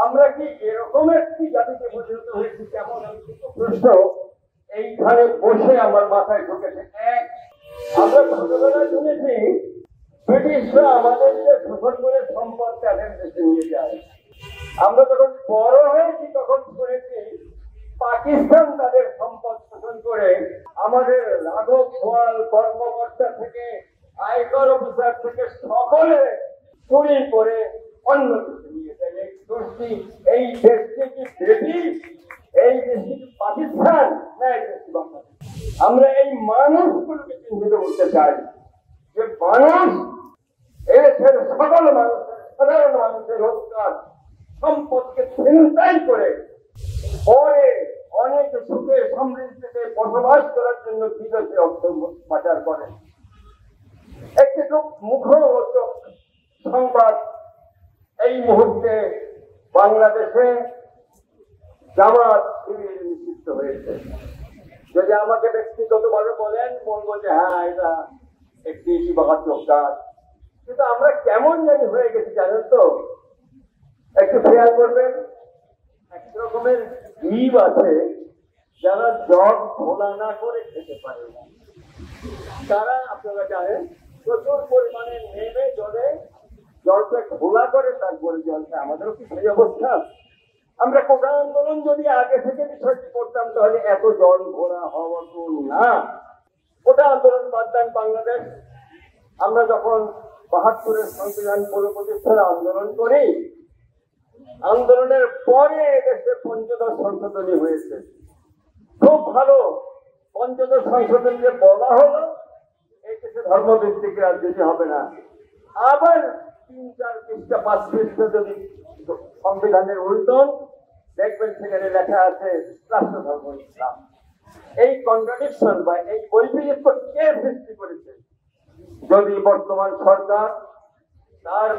আমরা কি এরকম একটি জাতিতে পরিণত হয়েছি? কেমন প্রশ্ন এইখানে বসে আমার মাথায় ঢুকেছে। এক, আমরা ছোটবেলায় শুনেছি ব্রিটিশরা আমাদেরকে শোষণ করে সম্পদ তাদের দেশে নিয়ে যায়। আমরা যখন বড় হয়েছি তখন শুনেছি পাকিস্তান তাদের সম্পদ শোষণ করে আমাদের লাঘব গোয়াল কর্মকর্তা থেকে আয়কর অফিসার থেকে সকলে চুরি করে অন্য দেশে নিয়ে যায়। এই দোষটি এই দেশটি কি ব্রিটিশ, এই দেশটি কি পাকিস্তান, না এই দেশটি বাংলাদেশ? আমরা এই মানুষগুলোকে চিহ্নিত করতে চাই যে মানুষ এদেশের সকল মানুষের, সাধারণ মানুষের রোজগার সম্পদকে ছিনতাই করে পরে অনেক সুখে সমৃদ্ধিতে বসবাস করার জন্য বিদেশে অর্থ পাচার করে। একটি খুব মুখরোচক সংবাদ এই মুহূর্তে বাংলাদেশে জামাত শিবির নিষিদ্ধ হয়েছে। যদি আমাকে ব্যক্তিগতভাবে বলেন, বলবো যে হ্যাঁ, এটা একটি ইতিবাচক কাজ। কিন্তু আমরা কেমন জানি হয়ে গেছি জানেন তো? একটু খেয়াল করবেন, এক রকমের জীব আছে যারা জল ঘোলা না করে খেতে পারে না। তারা আপনারা জানেন প্রচুর পরিমাণে নেমে জলটা ঘোলা করে তারপরে জলটা। আমাদেরও কি সেই অবস্থা? আমরা কোটা আন্দোলন যদি আগে থেকে বিষয়টি করতাম তাহলে এত জল ঘোলা হওয়া তো না। কোটা আন্দোলন বাদ দেন, বাংলাদেশ আমরা যখন ৭২-এর সংবিধান পুনঃপ্রতিষ্ঠার আন্দোলন করি, আন্দোলনের পরে দেশে পঞ্চদশ সংশোধনী হয়েছে। খুব ভালো। পঞ্চদশ সংশোধনীতে বলা হলো এই দেশে ধর্মভিত্তিক রাজনীতি হবে না। আবার ৩-৪ পৃষ্ঠা ৫ পৃষ্ঠা যদি সংবিধানের উল্টন দেখবেন সেখানে লেখা আছে রাষ্ট্রধর্ম ইসলাম। এই কন্ট্রাডিকশন বা এই বৈপরীত্য কে সৃষ্টি করেছে? যদি বর্তমান সরকার তার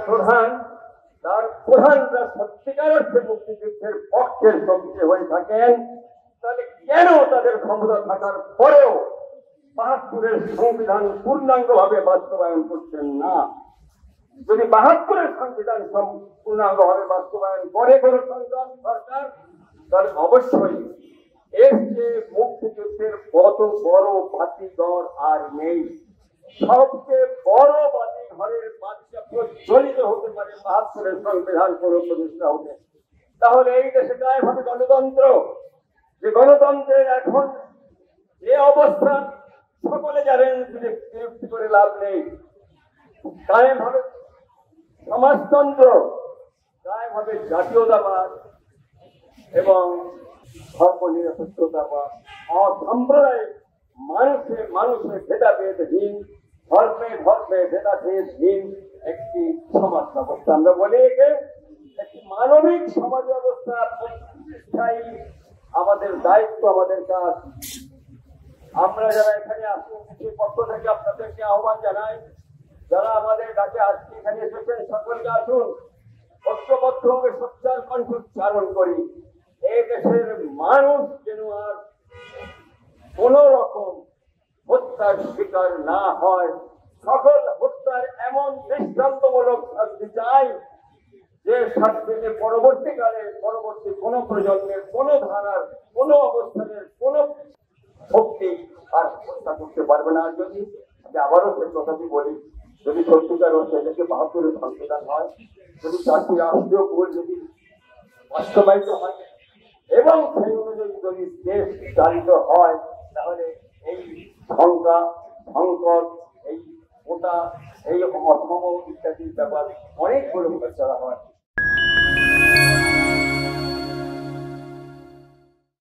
প্রধানরা সত্যিকার অর্থে মুক্তিযুদ্ধের পক্ষের শক্তি হয়ে থাকেন, তাহলে কেন তাদের ক্ষমতা থাকার পরেও ৭২-এর সংবিধান পূর্ণাঙ্গভাবে বাস্তবায়ন করছেন না? যদি ৭২-এর সংবিধান পূর্ণাঙ্গভাবে বাস্তবায়ন করে কোনো সরকার, তাহলে অবশ্যই এর যে মুক্তিযুদ্ধের কত বড় বাতিঘর আর নেই। সবচেয়ে বড় বাতিঘরের বাচ্চা প্রজ্বলিত হতে পারে ৭২-এর সংবিধান পুনঃপ্রতিষ্ঠা হতে। তাহলে এই দেশে কায়েম হবে গণতন্ত্র। যে গণতন্ত্রের এখন যে অবস্থা সকলে জানেন, বিরক্তি করে লাভ নেই। কায়েম হবে সমাজতন্ত্র, কায়েম হবে জাতীয়তাবাদ এবং ধর্মনিরপেক্ষতাবাদ, অসাম্প্রদায়িক, মানুষে ভেদাভেদহীন, ধর্মে ভেদাভেদহীন একটি সমাজ ব্যবস্থা। আমরা বলি একে একটি মানবিক সমাজ ব্যবস্থা প্রতিষ্ঠাই আমাদের দায়িত্ব, আমাদের কাজ। আমরা যারা এখানে আসুন, সেই পক্ষ থেকে আপনাদেরকে আহ্বান জানাই, যারা আমাদের কাছে আজকে এখানে এসেছেন সকলকে আসুন, ঐক্যবদ্ধভাবে সোচ্চার কণ্ঠ উচ্চারণ করি। এই দেশের মানুষ যেন আর কোন রকম হত্যার শিকার না হয়। সকল হত্যার এমন দৃষ্টান্তমূলক শাস্তি চাই যে শাস্তিতে পরবর্তী কোন প্রজন্মের, কোন ধারার, কোন অবস্থানের কোন শক্তি আর হত্যা করতে পারবে না। যদি আবারও সেই কথাটি বলি, যদি সত্যিকার অর্থে দেশে ৭২-এর সংবিধান হয়, যদি ৪টি রাষ্ট্রীয় কোড যদি বাস্তবায়িত হয় এবং সেই অনুযায়ী যদি দেশ চালিত হয়, তাহলে এই সংখ্যা, সংকট, এই কোটা, এই অসম ইত্যাদির ব্যাপার অনেক বড় চলা হয়।